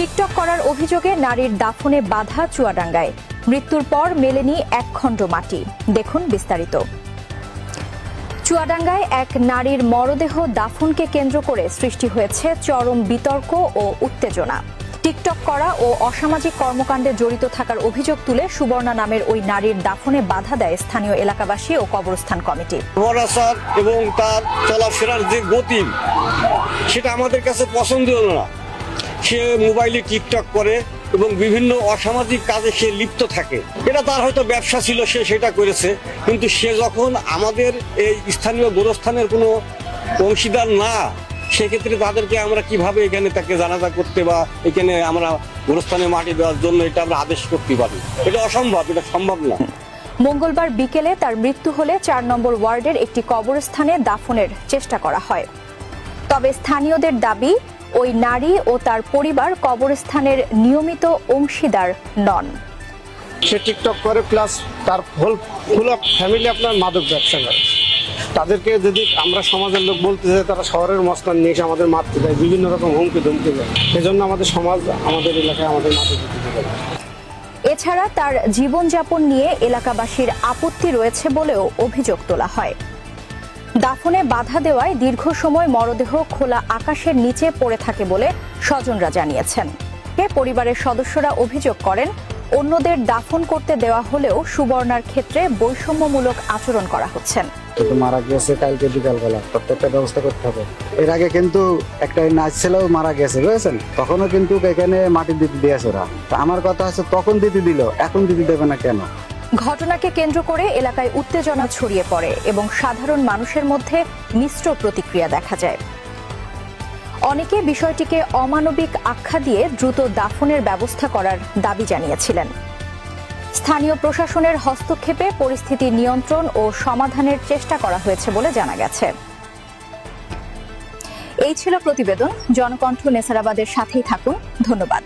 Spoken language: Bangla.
টিকটক করার অভিযোগে নারীর দাফনে বাধা চুয়াডাঙ্গায়। মৃত্যুর পর মেলেনি এক খণ্ড মাটি। দেখুন বিস্তারিত। চুয়াডাঙ্গায় এক নারীর মরদেহ দাফনকে কেন্দ্র করে সৃষ্টি হয়েছে চরম বিতর্ক ও উত্তেজনা। টিকটক করা ও অসামাজিক কর্মকাণ্ডে জড়িত থাকার অভিযোগ তুলে সুবর্ণা নামের ওই নারীর দাফনে বাধা দেয় স্থানীয় এলাকাবাসী ও কবরস্থান কমিটি। এবং তার চলাফেরার যে গতি, সেটা আমাদের কাছে পছন্দনীয় না। সে মোবাইলে টিকটক করে এবং বিভিন্ন অসামাজিক কাজে সে লিপ্ত থাকে। এটা তার হয়তো ব্যবসা ছিল, সে সেটা করেছে। কিন্তু সে যখন আমাদের এই স্থানীয় গোরস্থানের কোনো অংশীদার না, সেক্ষেত্রে তাদেরকে আমরা কিভাবে এখানে তাকে জানাজা করতে বা এখানে আমরা গোরস্থানে মাটি দেওয়ার জন্য এটা আমরা আদেশ করতে পারি? এটা অসম্ভব, এটা সম্ভব না। মঙ্গলবার বিকেলে তার মৃত্যু হলে ৪ নম্বর ওয়ার্ডের একটি কবরস্থানে দাফনের চেষ্টা করা হয়। তবে স্থানীয়দের দাবি, ওই নারী ও তার পরিবার কবরস্থানের নিয়মিত অংশীদার নন। সে টিকটক করে, প্লাস তার ফুল ফ্যামিলি আপনার মাদক ব্যবসা করে। তাদেরকে যদি আমরা সমাজের লোক বলতে চাই, তারা শহরের মস্তান নিয়ে এসে আমাদের মারতে দেয়, বিভিন্ন রকম হুমকি ধমকি দেয়। সেজন্য আমাদের সমাজ, আমাদের এলাকায় আমাদের মাদক বিক্রি করে। এছাড়া তার জীবনযাপন নিয়ে এলাকাবাসীর আপত্তি রয়েছে বলেও অভিযোগ তোলা হয়। দাফনে বাধা দেওয়ায় দীর্ঘ সময় মরদেহ খোলা আকাশের নিচে পড়ে থাকে বলে স্বজনরা জানিয়েছেন। পরিবারের সদস্যরা অভিযোগ করেন, অন্যদের দাফন করতে দেওয়া হলেও সুবর্ণার ক্ষেত্রে বৈষম্যমূলক আচরণ করা হচ্ছে। মারা গেছে কালকে বিকালবেলা, প্রত্যেকটা ব্যবস্থা করতে হবে। এর আগে কিন্তু একটা নাচ ছেলেও মারা গেছে, বুঝেছেন? তখনও কিন্তু এখানে মাটি দিতে দিয়েছে ওরা। আমার কথা হচ্ছে, তখন দিতে দিল, এখন দিতে দেবে না কেন? ঘটনাকে কেন্দ্র করে এলাকায় উত্তেজনা ছড়িয়ে পড়ে এবং সাধারণ মানুষের মধ্যে মিশ্র প্রতিক্রিয়া দেখা যায়। অনেকে বিষয়টিকে অমানবিক আখ্যা দিয়ে দ্রুত দাফনের ব্যবস্থা করার দাবি জানিয়েছিলেন। স্থানীয় প্রশাসনের হস্তক্ষেপে পরিস্থিতি নিয়ন্ত্রণ ও সমাধানের চেষ্টা করা হয়েছে বলে জানা গেছে। এই ছিল প্রতিবেদন। জনকণ্ঠ নেসারাবাদের সাথেই থাকুন। ধন্যবাদ।